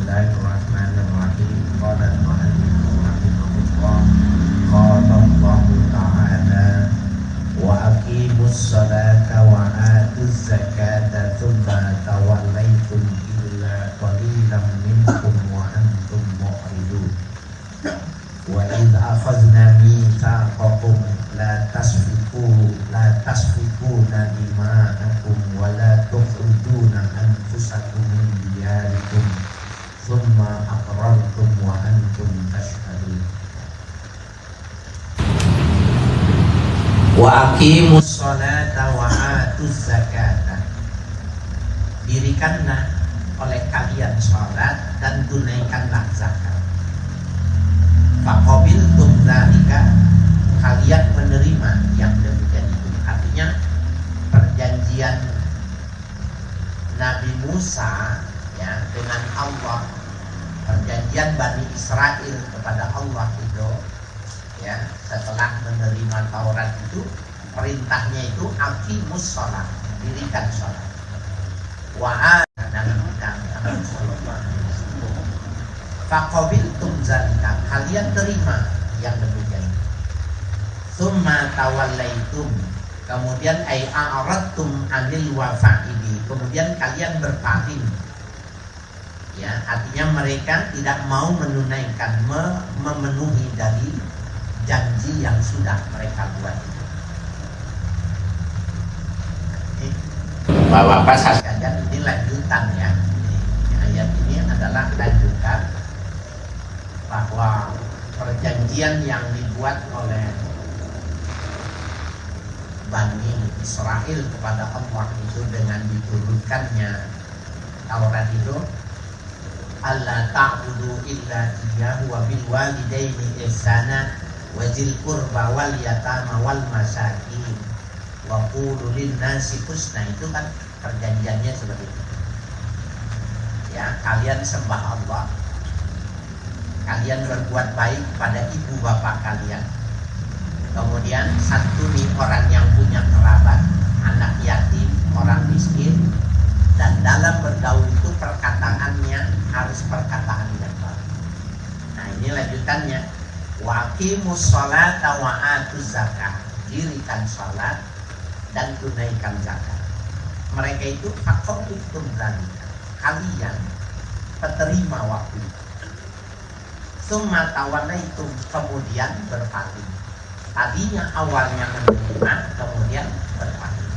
Bismillahirrahmanirrahim. Qala al-mu'allif rahimahullah. Qala Allahu ta'ala wa aqimus salata wa atuz zakata thumma tawallaytum illa qalilan minkum wa antum mu'ridun. Wa idh akhadna mitsaqakum la tasfikuna dima'akum wa la tukhrijuna anfusakum min diyarikum thumma aqrartum wa antum tashhadun. Wa aqimus sholata wa atuz zakata. Dirikanlah oleh kalian sholat dan tunaikanlah zakat. Faqabiltum dzalika, kalian menerima yang demikian itu. Artinya perjanjian Nabi Musa ya dengan Allah, perjanjian Bani Israel kepada Allah itu ya, setelah menerima Taurat itu perintahnya itu aqimus shalah, dirikan shalat. Wa faqabiltum zalika, kalian terima yang demikian. Summa tawallaitum, kemudian ai a'radtum anil wafa'ili, kemudian kalian berpaling. Ya, artinya mereka tidak mau menunaikan, memenuhi dari janji yang sudah mereka buat itu. Bapak-bapak sekalian, ini lanjutan ya. Ayat ini adalah lanjutan bahwa perjanjian yang dibuat oleh Bani Israel kepada Allah itu dengan diturunkannya Taurat itu, alla ta'budu illa iyyahu wa bil walidaini ihsana wa dzil qurba wal yatama wal masakin wa qulu lin nasi husna. Itu kan perjanjiannya seperti itu. Ya, kalian sembah Allah, kalian berbuat baik pada ibu bapak kalian, kemudian santuni orang yang punya kerabat, anak yatim, orang miskin, dan dalam bergaul itu perkataannya harus perkataan yang baik. Nah, ini lanjutannya. Wa aqimus sholata wa atuz zakah, dirikan sholat dan tunaikan zakat. Mereka itu faqabiltum dzalika, kalian penerima waktu itu. Summa tawallaitum, kemudian berpaling. Tadinya awalnya menerima, kemudian berpaling.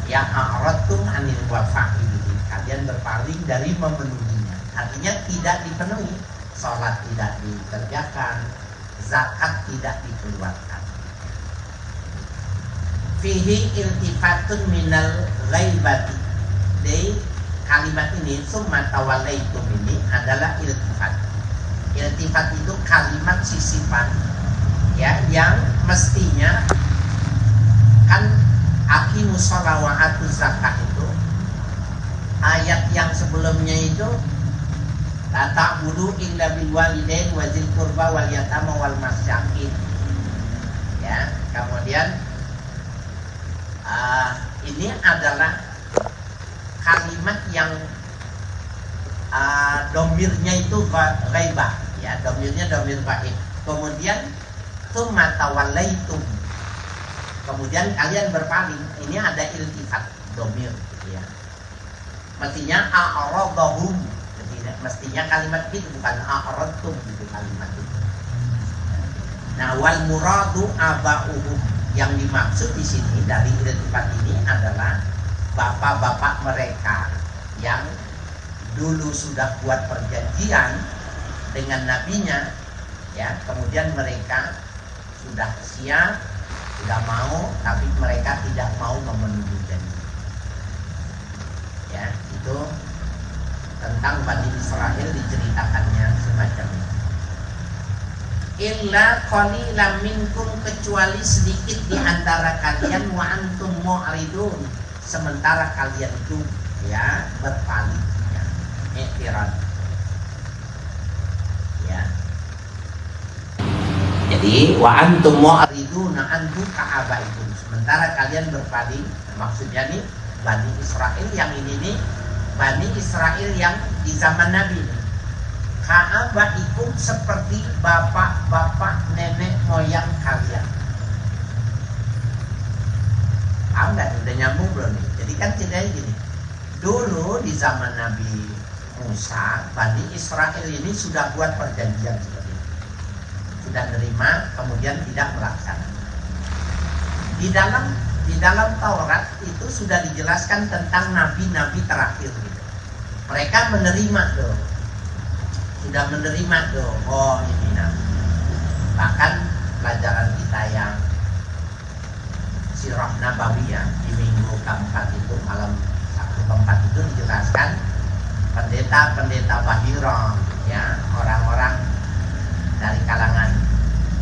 Ya a'radtum anil wafa'ili, kalian berpaling dari memenuhinya. Artinya tidak dipenuhi, sholat tidak dikerjakan, zakat tidak dikeluarkan. Fihi iltifatun minal ghaibati. Di kalimat ini summa tawallaitum ini adalah iltifat. Iltifat itu kalimat sisipan ya, yang mestinya kan aqimus shalah wa atuz zakah itu ayat yang sebelumnya itu la ta'budu illa bil walidain wa dzil qurba wal yatama wal masakin ya. Kemudian ini adalah kalimat yang domirnya itu ghaibah ya, domirnya domir ghaib. Kemudian tsumma tawallaitum, kemudian kalian berpaling. Ini ada iltifat domir ya. Mestinya a'radahum, mestinya kalimat itu bukan a'radtum gitu kalimat itu. Nah, wal muradu aba'uhum, yang dimaksud di sini dari iltifat ini adalah bapak-bapak mereka yang dulu sudah buat perjanjian dengan nabinya ya, kemudian mereka sudah siap, sudah mau, tapi mereka tidak mau memenuhi janji ya. Itu tentang Bani Israel diceritakannya semacam ini. Illa qalilan minkum, kecuali sedikit di antara kalian, wa antum mu'ridun, sementara kalian itu ya berpaling ya, i'tirad ya. Jadi wa antum mu'riduna anhu ka'abaikum, sementara kalian berpaling. Maksudnya nih Bani Israel yang ini nih, Bani Israel yang di zaman Nabi nih. ka'abaikum, seperti bapak-bapak nenek moyang kalian. Paham nggak? Udah nyambung belum nih? Jadi kan ceritanya gini. Dulu di zaman Nabi Musa, Bani Israel ini sudah buat perjanjian seperti itu. Sudah nerima, kemudian tidak melaksanakan. Di dalam Taurat itu sudah dijelaskan tentang nabi-nabi terakhir gitu. Mereka menerima tuh. Sudah menerima tuh. Oh, ini nabi. Bahkan pelajaran kita yang Sirah Nabawiyah di minggu keempat itu, malam Sabtu keempat itu dijelaskan pendeta-pendeta Bahira, ya, orang-orang dari kalangan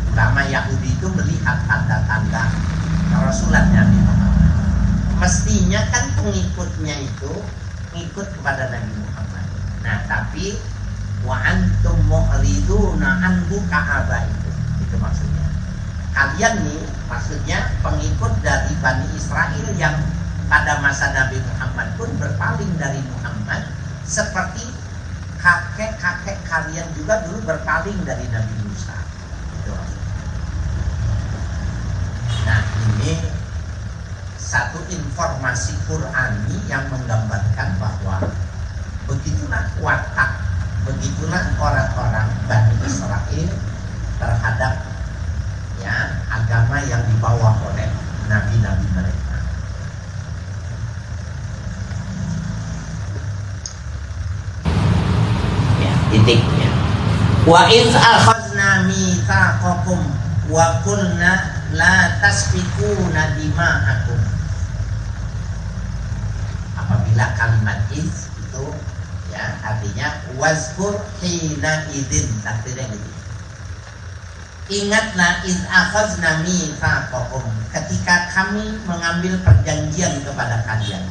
ulama Yahudi itu melihat tanda-tanda kerasulan Nabi Muhammad. Mestinya kan pengikutnya itu ngikut kepada Nabi Muhammad. Nah, tapi wa antum mu'riduna anhu ka'aba itu maksudnya. Kalian nih, maksudnya pengikut dari Bani Israel yang pada masa Nabi Muhammad pun berpaling dari Muhammad, seperti kakek-kakek kalian juga dulu berpaling dari Nabi Musa. Itu. Nah, ini satu informasi Qur'ani yang menggambarkan bahwa begitulah watak, begitulah orang-orang Bani Israel terhadap, ya, agama yang dibawa oleh nabi-nabi mereka. Ya, titiknya. Wa iz akhadna mitsaqakum wa qulna la tasfikuna dima'akum. Apabila kalimat iz itu, ya, artinya wazkur hina idzin, takdirnya gitu. Ingatlah iz akhadna mitsaqakum, ketika kami mengambil perjanjian kepada kalian.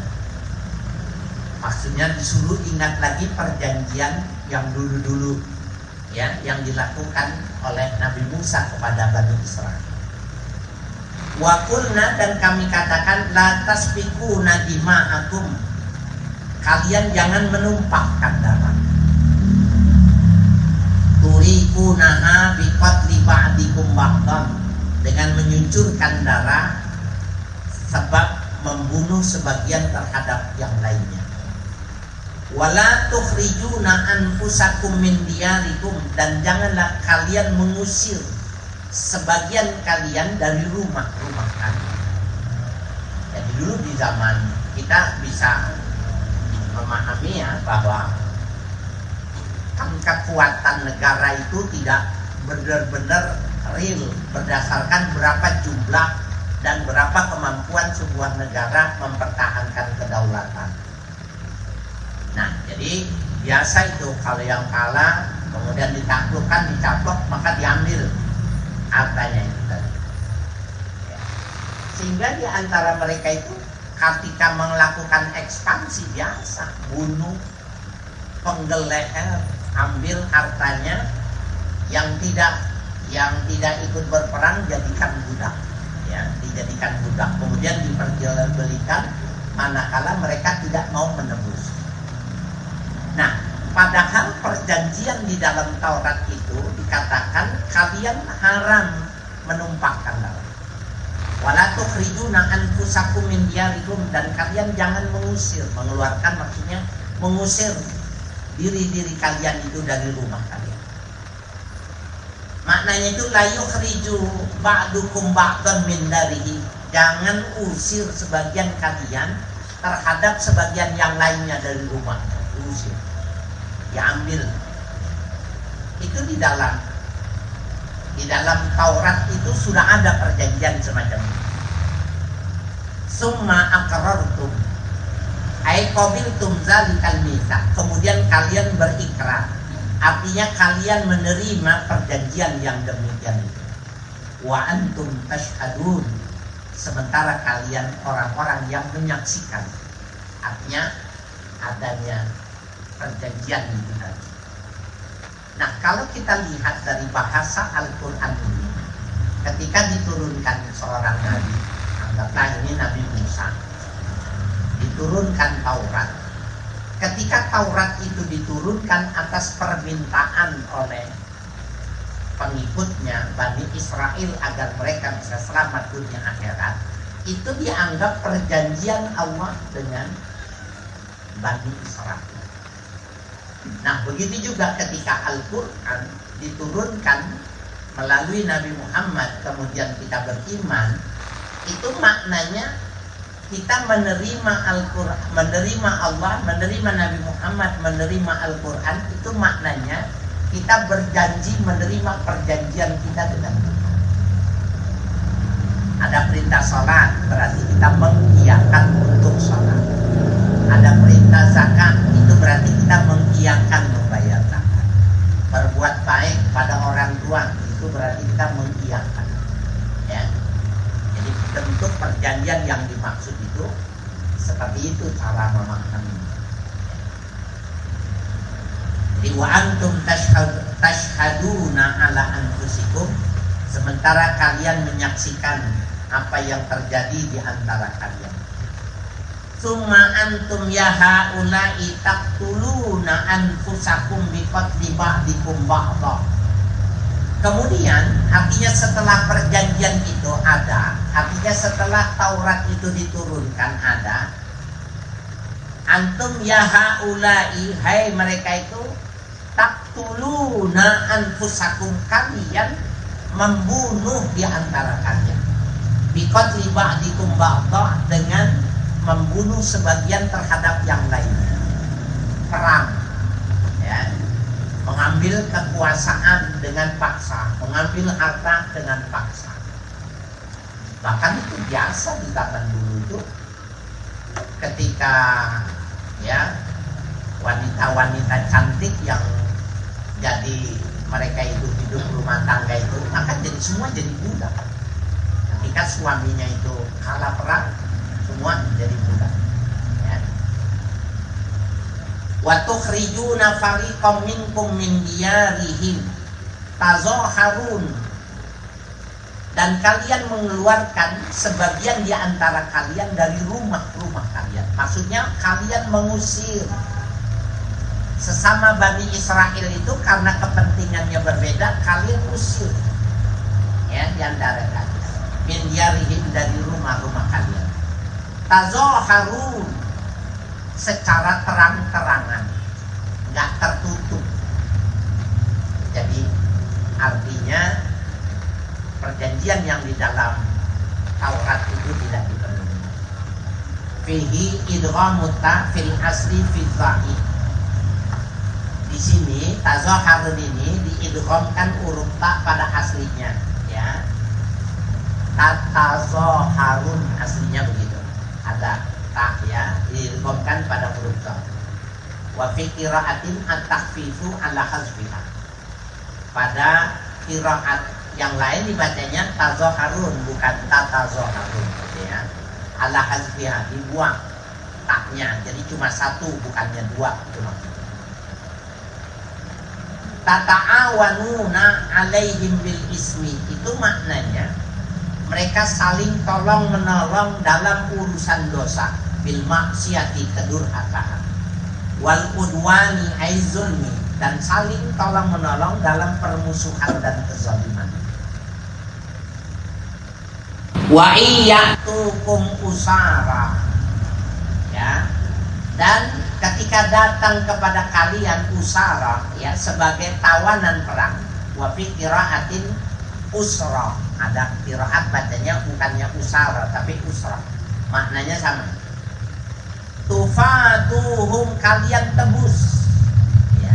Maksudnya disuruh ingat lagi perjanjian yang dulu-dulu, ya, yang dilakukan oleh Nabi Musa kepada Bani Israel. Wa qulna, dan kami katakan la tasfikuna dima'akum, kalian jangan menumpahkan darah. Turikunaha biqatli ba'dikum ba'dan, dengan menyucurkan darah sebab membunuh sebagian terhadap yang lainnya. Wala tukhrijuna anfusakum min diyarikum, dan janganlah kalian mengusir sebagian kalian dari rumah-rumah kalian. Jadi dulu di zaman kita bisa memahami, ya, bahwa kan kekuatan negara itu tidak benar-benar real berdasarkan berapa jumlah dan berapa kemampuan sebuah negara mempertahankan kedaulatan. Nah, jadi biasa itu kalau yang kalah kemudian ditaklukkan, dicaplok, maka diambil hartanya itu tadi. Sehingga di antara mereka itu ketika melakukan ekspansi biasa, bunuh, penggal leher, ambil hartanya, yang tidak ikut berperang jadikan budak, ya, dijadikan budak, kemudian diperjualbelikan manakala mereka tidak mau menebus. Nah, padahal perjanjian di dalam Taurat itu dikatakan kalian haram menumpahkan darah. Wala tukhrijuna anfusakum min diyarikum, dan kalian jangan mengusir, mengeluarkan, maksudnya mengusir diri-diri kalian itu dari rumah kalian. Maknanya itu la yukhriju ba'dukum ba'dan min darihi, jangan usir sebagian kalian terhadap sebagian yang lainnya dari rumah. Usir, diambil. Itu di dalam Taurat itu sudah ada perjanjian semacam itu. Summa aqrartum ai qabiltum zalikal mitsaq, kemudian kalian berikrar, artinya kalian menerima perjanjian yang demikian itu. Wa antum tashhadun, sementara kalian orang-orang yang menyaksikan, artinya adanya perjanjian itu tadi. Nah, kalau kita lihat dari bahasa Al-Quran ini, ketika diturunkan seorang nabi, anggaplah ini Nabi Musa, diturunkan Taurat. Ketika Taurat itu diturunkan diturunkan atas permintaan oleh pengikutnya Bani Israel agar mereka bisa selamat dunia akhirat, itu dianggap perjanjian Allah dengan Bani Israel. Nah, begitu juga ketika Al-Quran diturunkan melalui Nabi Muhammad, kemudian kita beriman, itu maknanya kita menerima Al-Quran, menerima Allah, menerima Nabi Muhammad, menerima Al-Quran, itu maknanya kita berjanji menerima perjanjian kita dengan Tuhan. Ada perintah sholat, berarti kita mengiyakan untuk sholat. Ada perintah zakat, itu berarti kita mengiyakan membayar zakat. Berbuat baik pada orang tua, itu berarti kita mengiyakan. Ya. Jadi bentuk perjanjian yang dimaksud itu seperti itu cara memahami. Jadi wa antum tashhaduna ala anfusikum, sementara kalian menyaksikan apa yang terjadi di antara kalian. Summa antum ya haula'i taqtuluna anfusakum biqatli ba'dikum ba'dha. Kemudian artinya setelah perjanjian itu ada, artinya setelah Taurat itu diturunkan ada, antum ya haula'i, hai mereka itu, taqtuluna anfusakum, kalian membunuh di antara kalian. Biqatli ba'dikum ba'dha, dengan membunuh sebagian terhadap yang lainnya. Perang, ya, mengambil kekuasaan dengan paksa, mengambil harta dengan paksa. Bahkan itu biasa di zaman dulu itu, ketika ya wanita-wanita cantik yang jadi mereka itu hidup rumah tangga itu, maka jadi semua jadi budak. Ketika suaminya itu kalah perang, semua jadi budak. Ya. Wa tukhrijuna fariqam minkum min diyarihim tazaharun, dan kalian mengeluarkan sebagian di antara kalian dari rumah-rumah kalian. Maksudnya kalian mengusir sesama Bani Israel itu karena kepentingannya berbeda, kalian usir ya di antara kalian min diyarihim, dari rumah-rumah kalian. Tazaharun, secara terang-terangan, nggak tertutup. Jadi artinya perjanjian yang di dalam Taurat itu tidak dipenuhi. Fihi idghamut ta fil asli fi dha'i. Di sini tazaharun ini diidghamkan huruf ta pada aslinya, ya. Tazaharun aslinya begitu. Ada tak, ya, diidghamkan pada huruf ta. Wa fi qira'atin at-takhfifu ala hazfiha. Pada qiraat yang lain dibacanya tazaharun, bukan tatazaharun, ya. Ala hazfiha, dibuang taknya, jadi cuma satu bukannya dua, itu maksudnya. Tata'awanuna alaihim bil ismi, itu maknanya mereka saling tolong menolong dalam urusan dosa, bil maksiati, kedurhakaan, wal udwani aizulmi, dan saling tolong menolong dalam permusuhan dan kezaliman. Wa iyyatukum usara, ya, dan ketika datang kepada kalian usara, ya, sebagai tawanan perang. Wa fi qira'atin usra, ada qiraat bacanya bukannya usara tapi usra, maknanya sama. Tufatuhum, kalian tebus, ya.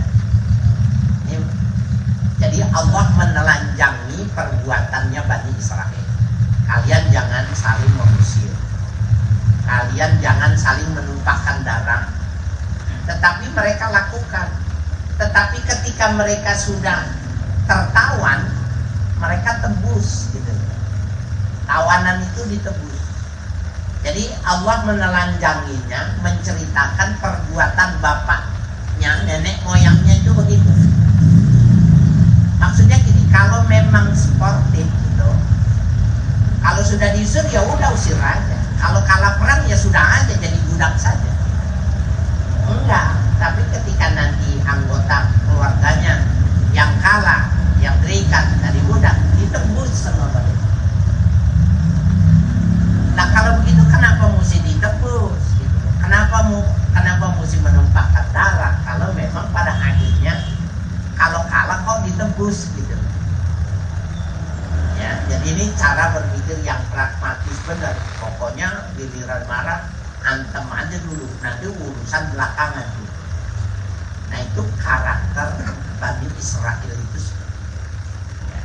Jadi Allah menelanjangi perbuatannya Bani Israel. Kalian jangan saling mengusir, kalian jangan saling menumpahkan darah, tetapi mereka lakukan. Tetapi ketika mereka sudah tertawan, mereka tebus, gitu. Tawanan itu ditebus. Jadi Allah menelanjanginya, menceritakan perbuatan bapaknya, nenek moyangnya itu begitu. Maksudnya gini, kalau memang sportif gitu, kalau sudah diusir ya udah usir aja. Kalau kalah perang ya sudah aja, jadi budak saja. Enggak, Tapi ketika nanti anggota keluarganya yang kalah, yang berikan dari budak, ditebus sama mereka. Nah kalau begitu kenapa mesti ditebus? Gitu. Kenapa mesti menumpahkan darah? Kalau memang pada akhirnya kalau kalah kok ditebus gitu. Ya, jadi ini cara berpikir yang pragmatis benar. Pokoknya giliran marah antem aja dulu, nanti urusan belakangan gitu. Nah itu karakter Bani Israel itu. Ya.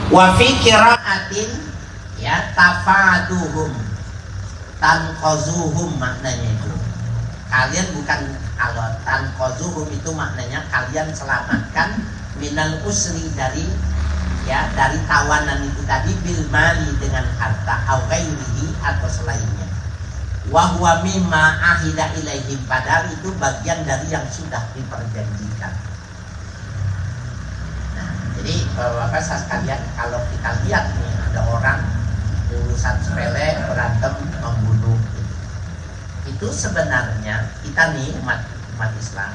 Wa fi qira'atin ya tafaduhum tanqazuhum maknanya itu. Kalian bukan kalau tanqazuhum itu maknanya kalian selamatkan minal usri dari tawanan itu tadi bil mali dengan harta au ghairihi atau selainnya. Wa huwa mimma ahida ilaihim, padahal itu bagian dari yang sudah diperjanjikan. Nah, jadi Bapak sekalian, kalau kita lihat nih ada orang urusan sepele berantem membunuh itu sebenarnya kita nih umat Islam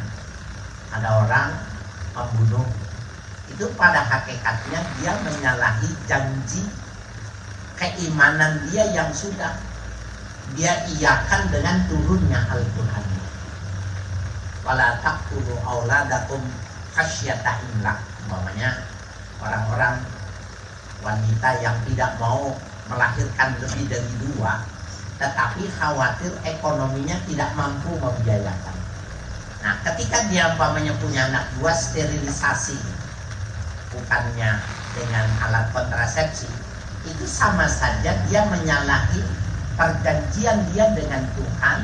ada orang membunuh itu pada hakikatnya dia menyalahi janji keimanan dia yang sudah dia iakan dengan turunnya Al-Quran. Wala taqtulu auladakum khasyata imlaq. Umpamanya orang-orang wanita yang tidak mau melahirkan lebih dari 2, tetapi khawatir ekonominya tidak mampu membiayakan. Nah, ketika dia umpamanya punya anak 2, sterilisasi bukannya dengan alat kontrasepsi, itu sama saja dia menyalahi perjanjian dia dengan Tuhan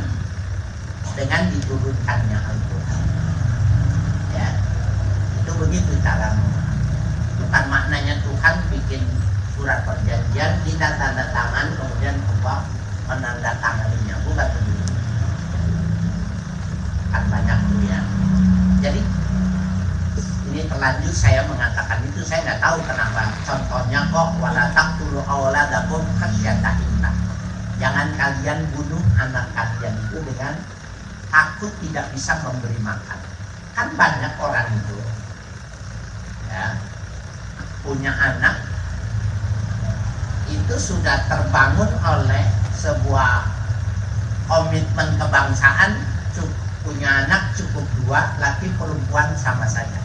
dengan diturunkannya Al-Quran. Ya, itu begitu cara. Bukan maknanya Tuhan bikin surat perjanjian, kita tanda tangan kemudian Allah menandatanganinya, bukan begitu. Kan banyak tuh ya. Jadi ini terlanjur saya mengatakan itu, saya nggak tahu kenapa. Contohnya kok wala taqtulu auladakum khasyata imlaq. Jangan kalian bunuh anak kalian itu dengan takut tidak bisa memberi makan. Kan banyak orang itu ya, punya anak itu sudah terbangun oleh sebuah komitmen kebangsaan, punya anak cukup 2, laki perempuan sama saja.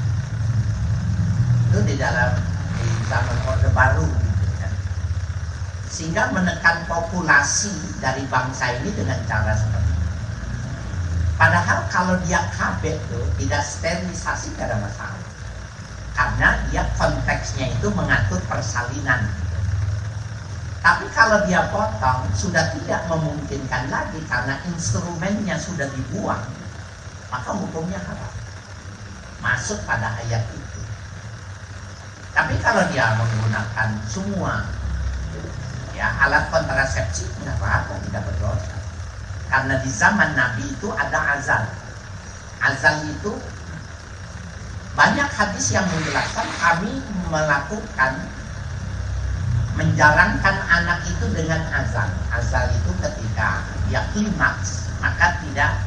Itu di zaman Orde Baru. Sehingga menekan populasi dari bangsa ini dengan cara seperti itu. Padahal kalau dia KB itu tidak sterilisasi tidak ada masalah, karena dia konteksnya itu mengatur persalinan. Tapi kalau dia potong sudah tidak memungkinkan lagi karena instrumennya sudah dibuang, maka hukumnya apa? Masuk pada ayat itu. Tapi kalau dia menggunakan semua ya alat kontrasepsi, tidak apa-apa, tidak berdosa. Karena di zaman Nabi itu ada azal. Azal itu banyak hadis yang menjelaskan kami melakukan menjalankan anak itu dengan azal. Azal itu ketika dia klimaks, maka tidak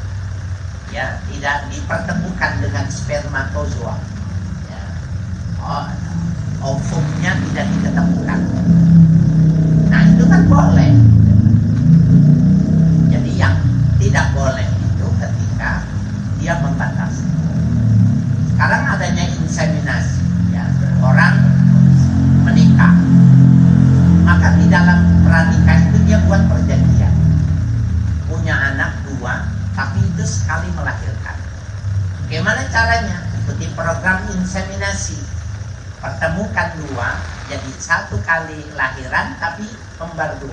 dipertemukan dengan spermatozoa. Ya. Ovumnya tidak diketemukan. Nah itu kan boleh. Jadi yang tidak boleh itu ketika dia membatasi. Sekarang adanya inseminasi, ya, orang menikah, maka di dalam pranikah itu dia buat perjanjian, punya anak 2, tapi itu sekali melahirkan. Bagaimana caranya? Ikuti program inseminasi, pertemukan 2, jadi 1 kali lahiran tapi kembar 2.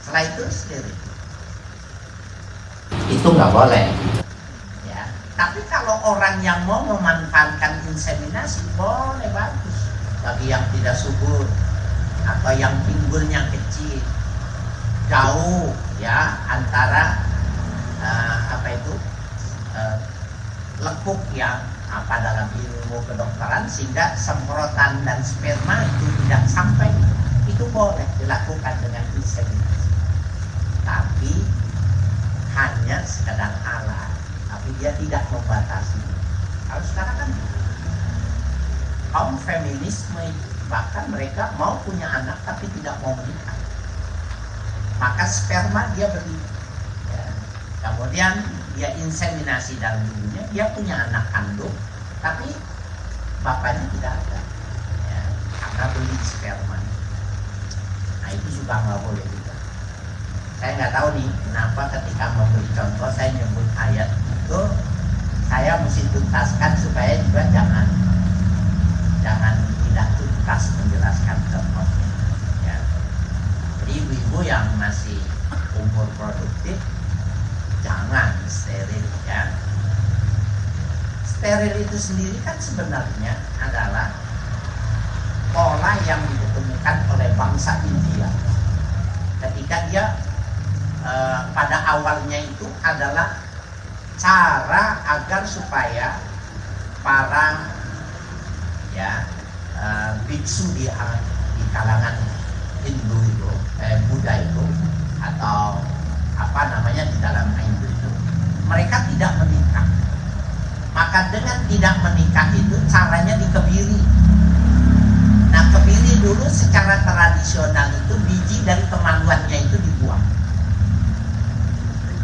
Setelah itu sendiri. Itu nggak boleh. Ya. Tapi kalau orang yang mau memanfaatkan inseminasi boleh, bagus. Bagi yang tidak subur atau yang pinggulnya kecil, jauh ya antara lekuk yang dalam ilmu kedokteran sehingga semprotan dan sperma itu tidak sampai, itu boleh dilakukan dengan inseminasi. Tapi sekadar halal, tapi dia tidak membatasi. Kalau sekarang kan kaum feminisme itu, bahkan mereka mau punya anak tapi tidak mau menikah, maka sperma dia beli, ya. Kemudian dia inseminasi dalam tubuhnya, dia punya anak kandung tapi bapaknya tidak ada, ya, karena beli sperma. Nah itu juga nggak boleh juga. Saya nggak tahu nih kenapa ketika memberi contoh saya nyebut ayat itu, saya mesti tuntaskan supaya juga jangan tidak tuntas menjelaskan contohnya, ya. Jadi ibu-ibu yang masih umur produktif jangan steril, ya. Steril itu sendiri kan sebenarnya adalah pola yang ditemukan oleh bangsa India ketika dia pada awalnya itu adalah cara agar supaya para biksu di kalangan Hindu itu, Buddha itu, atau apa namanya di dalam Hindu itu, mereka tidak menikah. Maka dengan tidak menikah itu caranya dikebiri. Nah kebiri dulu secara tradisional itu biji dari kemaluannya itu dibuang.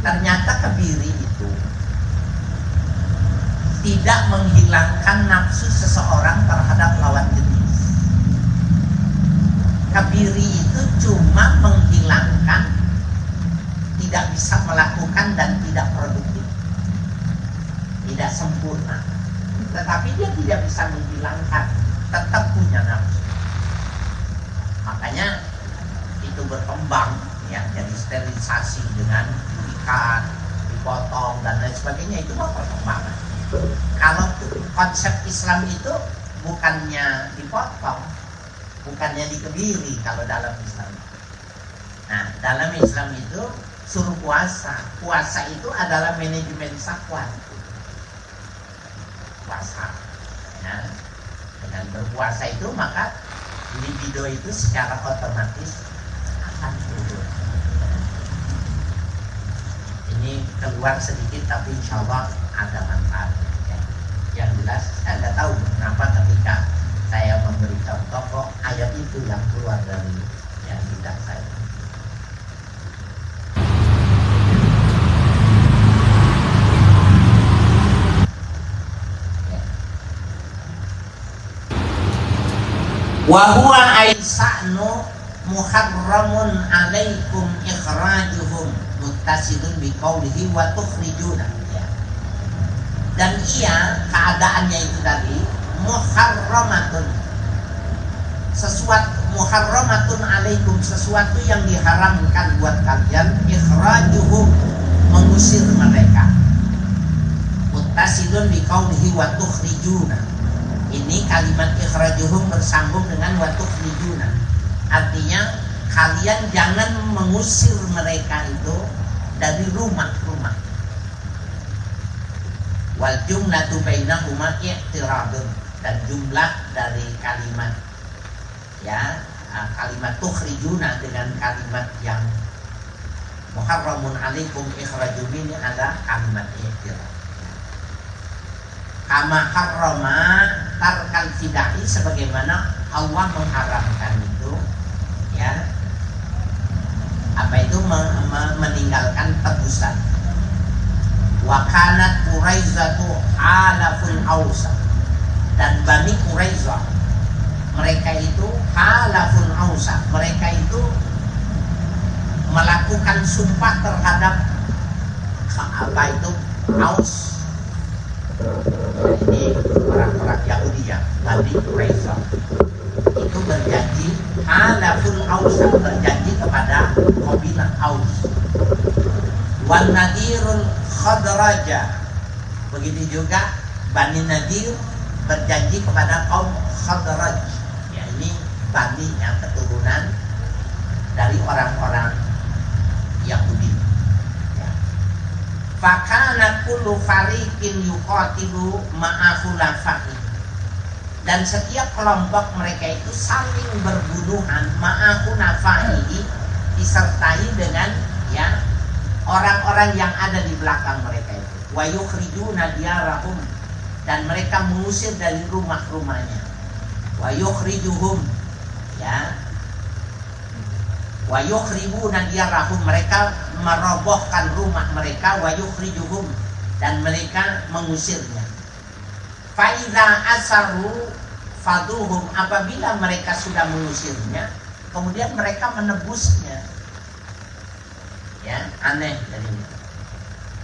Ternyata kebiri itu tidak menghilangkan nafsu seseorang terhadap lawan jenis. Kebiri itu cuma menghilangkan tidak bisa melakukan dan tidak produktif, tidak sempurna. Tetapi dia tidak bisa menghilangkan, tetap punya nafsu. Makanya itu berkembang, ya, jadi sterilisasi dengan diikat, dipotong dan lain sebagainya, itu mah perkembangan. Kalau konsep Islam itu bukannya dipotong, bukannya dikebiri kalau dalam Islam. Nah, dalam Islam itu suruh puasa. Puasa itu adalah manajemen syahwat. Puasa. Ya. Dengan berpuasa itu maka libido itu secara otomatis akan turun. Ini keluar sedikit tapi insya Allah ada manfaat, ya. Yang jelas saya nggak tahu kenapa ketika saya memberi contoh kok ayat itu yang keluar dari lidah saya. Wa huwa aisa'nu muharramun alaikum ikhrajuhum muttasilun biqaulihi wa tukhrijuna, ya. Dan ia keadaannya itu tadi muharramatun, sesuatu muharramatun alaikum, sesuatu yang diharamkan buat kalian, ikhrajuhum, mengusir mereka, muttasilun biqaulihi wa tukhrijuna. Ini kalimat ikhrajuhum bersambung dengan wa tukhrijuna. Artinya kalian jangan mengusir mereka itu dari rumah-rumah. Wal jumlatu bainahuma i'tiradun, dan jumlah dari kalimat, ya, kalimat tukhrijuna dengan kalimat yang muharramun alaikum ikhrajum ini ada kalimat i'tirad. Kama harrama tarkal fidahi, sebagaimana Allah mengharamkan itu, ya, apa itu meninggalkan tebusan. Wa kanat Quraizzatu alafun ausa, dan Bani Quraizzah mereka itu alafun ausa, mereka itu melakukan sumpah terhadap apa itu Aus. Ini orang-orang Yahudi, ya, Bani Quraizzah itu berjanji alafun ausa, berjanji kepada kabilah Aus. Wan Nadirul Khadraja, begitu juga Bani Nadir berjanji kepada kaum Khadraj, ya, ini Bani yang keturunan dari orang-orang Yahudi. Fakana kullu fariqin yuqatilu ma'a khulafa'i, dan setiap kelompok mereka itu saling berbunuhan ma'a khulafa'i, disertai dengan, ya, orang-orang yang ada di belakang mereka itu. Wa yukhrijuna diyarahum, dan mereka mengusir dari rumah-rumahnya. Wa yukhrijuhum, ya. Wa yukhribuna diyarahum, mereka merobohkan rumah mereka. Wa yukhrijuhum, dan mereka mengusirnya. Fa idza asaru faduhum, apabila mereka sudah mengusirnya, kemudian mereka menebusnya. Ya, aneh jadinya.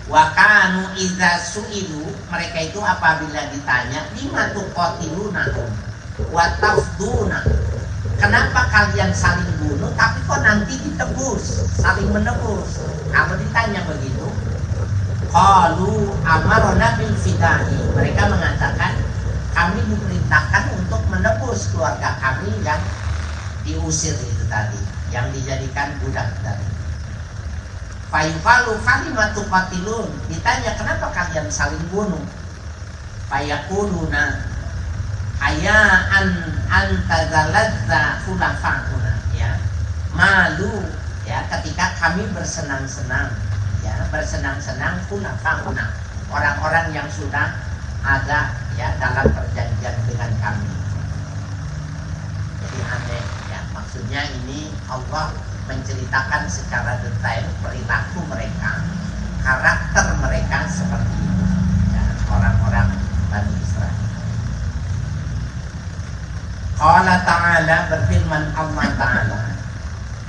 Wa kanu idza su'ilu, mereka itu apabila ditanya, lima tuqatilunahum wa tafduna, kenapa kalian saling bunuh tapi kok nanti ditebus, saling menebus? Kalau ditanya begitu, qalu amarna bil fidahi, mereka mengatakan kami diperintahkan untuk menebus keluarga kami yang diusir itu tadi, yang dijadikan budak tadi. Fayuqalu falimatu qatilun, ditanya kenapa kalian saling bunuh? Fayaquluna ayaan antazalazza khulafa'una, ya, malu, ya, ketika kami bersenang-senang, ya, bersenang-senang khulafa'una, orang-orang yang sudah ada, ya, dalam perjanjian dengan kami. Jadi aneh, ya, maksudnya ini Allah menceritakan secara detail perilaku mereka, karakter mereka seperti itu, ya, orang-orang Bani Israel. Qala ta'ala, berfirman Allah Ta'ala,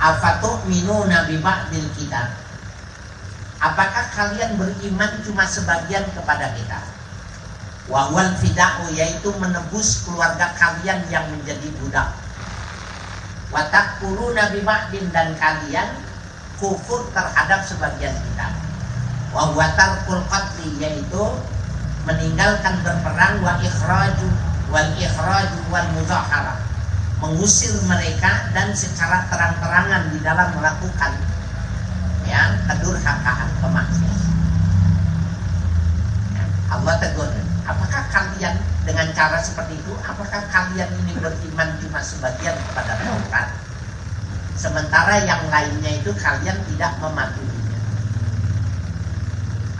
afatu'minuna bi ba'dil kitab, apakah kalian beriman cuma sebagian kepada kita? Wa wal fida'u, yaitu menebus keluarga kalian yang menjadi budak. Wa takfuruna bi ba'din, dan kalian kufur terhadap sebagian kita. Wa huwa tarkul qatli, yaitu meninggalkan berperang. Wa ikhraju wal muzaharah, mengusir mereka dan secara terang-terangan di dalam melakukan, ya, kedurhakaan, kemaksiatan. Ya, Allah tegur, apakah kalian dengan cara seperti itu, apakah kalian ini beriman cuma sebagian kepada Taurat, sementara yang lainnya itu kalian tidak mematuhinya?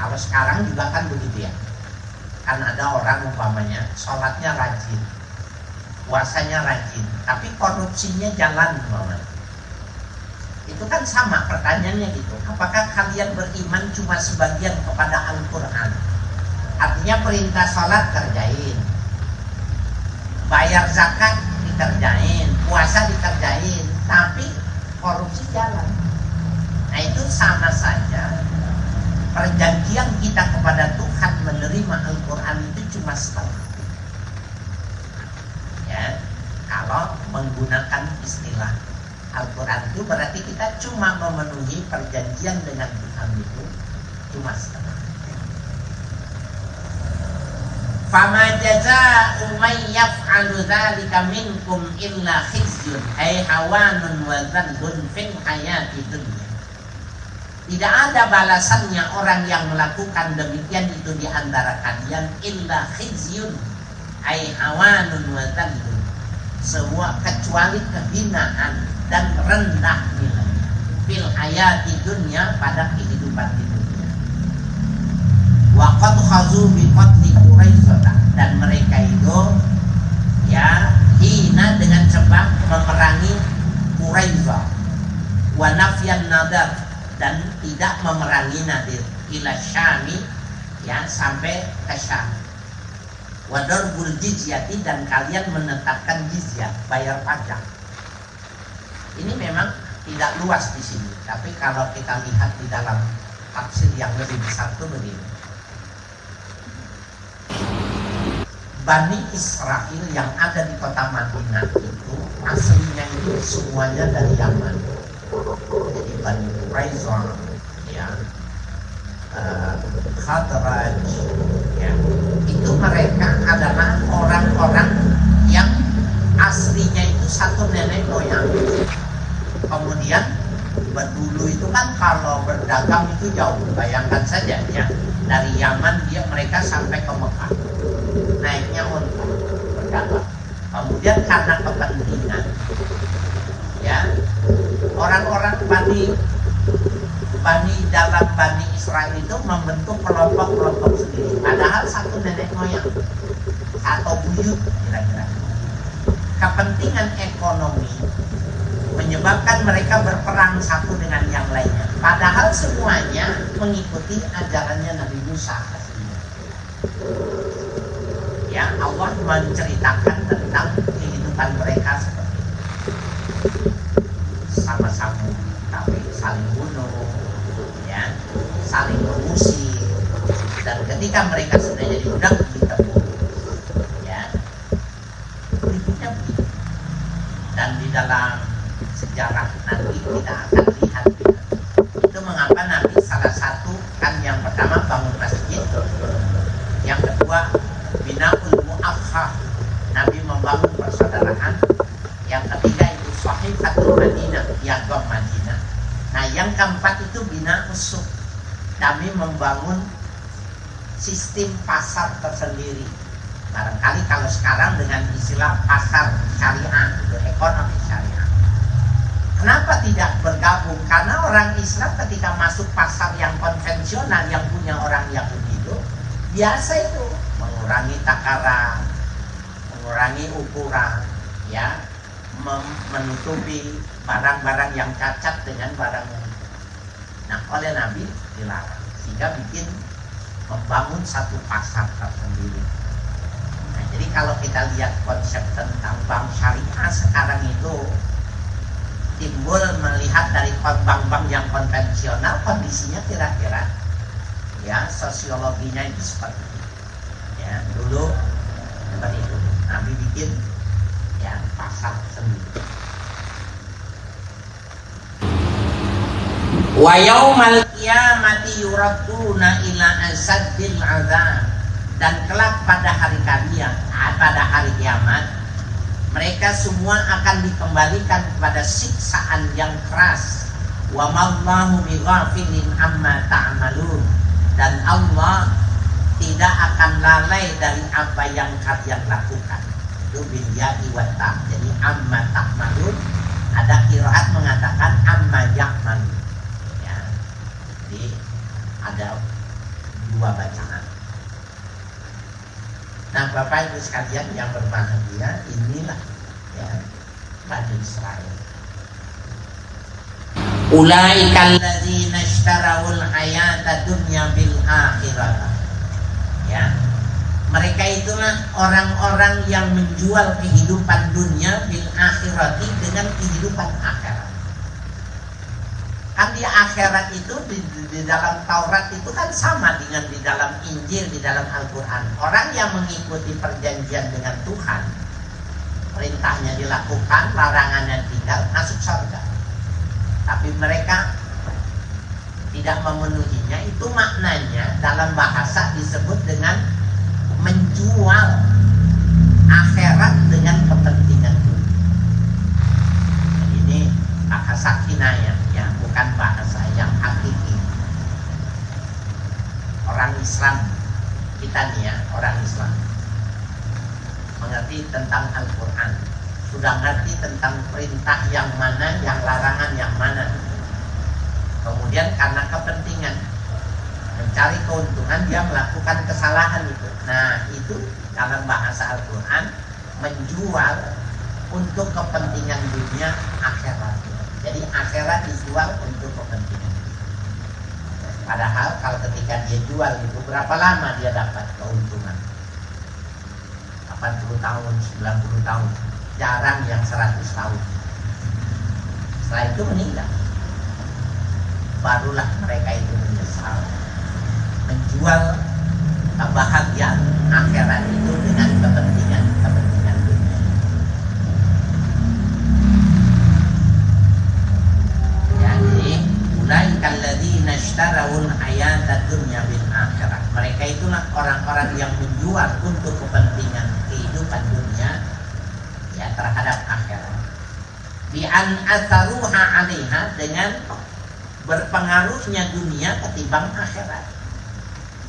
Kalau sekarang juga kan begitu, ya. Kan ada orang umpamanya sholatnya rajin, puasanya rajin, tapi korupsinya jalan umpamanya. Itu kan sama pertanyaannya gitu. Apakah kalian beriman cuma sebagian kepada Al-Quran? Artinya perintah sholat kerjain, bayar zakat dikerjain, puasa dikerjain, tapi korupsi jalan. Nah itu sama saja. Perjanjian kita kepada Tuhan menerima Al-Quran itu cuma setengah. Ya, kalau menggunakan istilah Al-Quran itu berarti kita cuma memenuhi perjanjian dengan Tuhan itu cuma setengah. Fama jazaa'u may yaf'alu dzalika minkum illa khizyun ay hawanun wa dzallun fil hayati dunya. Tidak ada balasannya orang yang melakukan demikian itu di antara kalian illa khizyun ay hawanun wa dzallun, semua kecuali kehinaan dan rendah nilai fil hayati dunya, pada kehidupan di dunia. Wa qad khazu bi qatli Quraisy, dan mereka itu, ya, hina dengan sebab memerangi Quraisy. Wa nafyan nadar, dan tidak memerangi Nadir, ila Syami, ya, sampai ke Syam. Wa darbul jizyati, dan kalian menetapkan jizyah, bayar pajak. Ini memang tidak luas di sini, tapi kalau kita lihat di dalam tafsir yang lebih besar itu begini. Bani Israel yang ada di kota Madinah itu aslinya itu semuanya dari Yaman. Jadi Bani Quraisyah, ya, Khadraj, ya, itu mereka adalah orang-orang yang aslinya itu satu nenek moyang. Kemudian dulu itu kan kalau berdagang itu jauh, bayangkan saja, ya, dari Yaman mereka sampai ke Mekah naiknya unta berdagang. Kemudian karena kepentingan, ya, orang-orang Bani dalam Bani Israel itu membentuk kelompok-kelompok sendiri, padahal satu nenek moyang atau buyut kira-kira. Kepentingan ekonomi menyebabkan mereka berperang satu dengan yang lainnya, padahal semuanya mengikuti ajarannya Nabi Musa aslinya. Ya, Allah menceritakan tentang kehidupan mereka seperti itu. Sama-sama saling bunuh, ya, saling mengusir, dan ketika mereka sudah jadi budak ditebus, ya, berikutnya begitu. Dan di dalam sejarah nanti kita akan lihat itu mengapa Nabi salah satu kan yang pertama bangun masjid, yang kedua binaul mu'akhah, Nabi membangun persaudaraan, yang ketiga itu sahifatul Madinah, piagam Madinah. Nah, yang keempat itu bina usuk, kami membangun sistem pasar tersendiri. Barangkali kalau sekarang dengan istilah pasar syariah, itu ekonomi syariah. Kenapa tidak bergabung? Karena orang Islam ketika masuk pasar yang konvensional yang punya orang Yahudi itu biasa itu mengurangi takaran, mengurangi ukuran, ya, menutupi barang-barang yang cacat dengan barang yang itu. Nah, oleh Nabi dilarang, sehingga bikin membangun satu pasar tersendiri. Nah, jadi kalau kita lihat konsep tentang bank syariah sekarang itu timbul melihat dari bank-bank yang konvensional, kondisinya kira-kira ya sosiologinya itu seperti itu. Ya, dulu seperti itu. Nabi bikin ya pasar sendiri. Wa yaumal qiyamati yuraduna ila asaddil azab, dan kelak pada hari kiamat mereka semua akan dikembalikan kepada siksaan yang keras. Wa mallahu bighafilin amma ta'malun, dan Allah tidak akan lalai dari apa yang kalian lakukan. Itu bil ya'i wa ta'. Jadi amma ta'malun, ada qiraat mengatakan amma ya'malun. Ya. Jadi ada dua bacaan. Nah, Bapak Ibu sekalian yang berbahagia, inilah ya Bani Israel. Ulaikal ladzina ishtarawul hayata dunya bil akhirah. Ya. Mereka itulah orang-orang yang menjual kehidupan dunia bil akhirati dengan kehidupan akhirat. Kan di akhirat itu di dalam Taurat itu kan sama dengan di dalam Injil, di dalam Al-Quran. Orang yang mengikuti perjanjian dengan Tuhan, perintahnya dilakukan, larangannya tinggal, masuk surga. Tapi mereka tidak memenuhinya, itu maknanya dalam bahasa disebut dengan menjual akhirat dengan kepentingan dunia. Ini bahasa kinayah, ya, bukan bahasa yang hakiki. Orang Islam kita nih ya, orang Islam mengerti tentang Al-Quran, sudah ngerti tentang perintah yang mana, yang larangan yang mana. Kemudian karena kepentingan mencari keuntungan, dia melakukan kesalahan itu. Nah, itu dalam bahasa Al-Quran menjual untuk kepentingan dunia akhirat. Jadi akhirat dijual untuk kepentingan. Padahal kalau ketika dia jual itu berapa lama dia dapat keuntungan? 80 tahun, 90 tahun. Jarang yang 100 tahun. Setelah itu meninggal. Barulah mereka itu menyesal. Menjual kebahagiaan akhirat itu dengan kepentingan dunia. Jadi ulaikal ladzina ishtarawul hayata dunya bil akhirah. Mereka itulah orang-orang yang menjual untuk kepentingan kehidupan dunia ya terhadap akhirat. Bi an atharuha 'alaiha, dengan berpengaruhnya dunia ketimbang akhirat.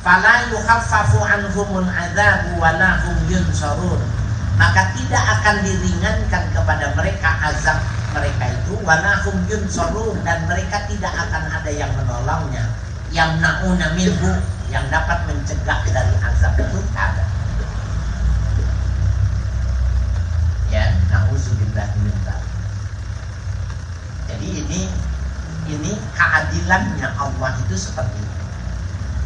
Fala yukhaffafu anhumul adzabu wa la hum yunsarun, maka tidak akan diringankan kepada mereka azab mereka itu walahum yunsorun, dan mereka tidak akan ada yang menolongnya, yang na'una minhu, yang dapat mencegah dari azab itu ada. Ya, na'udzubillah min dzalik. Jadi ini keadilannya Allah itu seperti itu.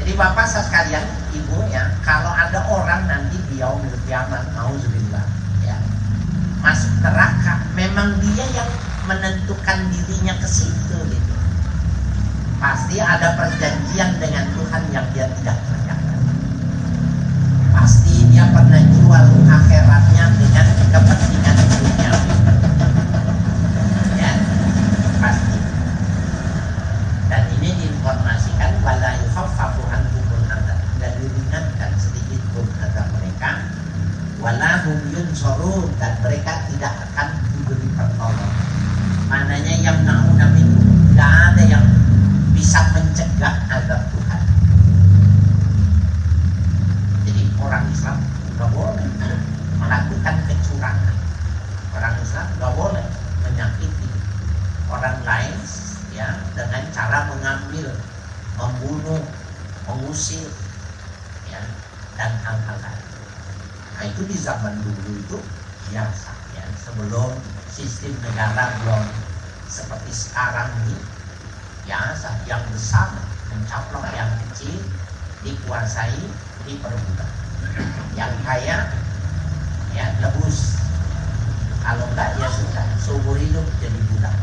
Jadi Bapak sekalian, Ibu ya, kalau ada orang nanti di yaumil qiyamah, na'udzubillah ya, masuk neraka, memang dia yang menentukan dirinya ke situ gitu. Pasti ada perjanjian dengan Tuhan yang dia tidak kerjakan. Pasti dia pernah jual akhiratnya dengan kepentingan dunia. Ya, pasti. Dan ini diinformasikan wala yukhaffafu anhumul adzab, tidak diringankan sedikit pun azab mereka. Wala hum yunsorun, dan mereka tidak akan diberi pertolongan. Mananya yang na'una minhu, tidak ada yang bisa mencegah azab Tuhan. Jadi orang Islam nggak boleh melakukan kecurangan. Orang Islam nggak boleh menyakiti orang lain ya dengan cara mengambil, membunuh, mengusir ya, dan hal-hal lain. Nah itu di zaman dulu itu biasa ya, sebelum sistem negara belum seperti sekarang ini. Biasa, yang besar mencaplok yang kecil, dikuasai, diperbudak. Yang kaya ya lebus, kalau enggak ya sudah seumur hidup jadi budak.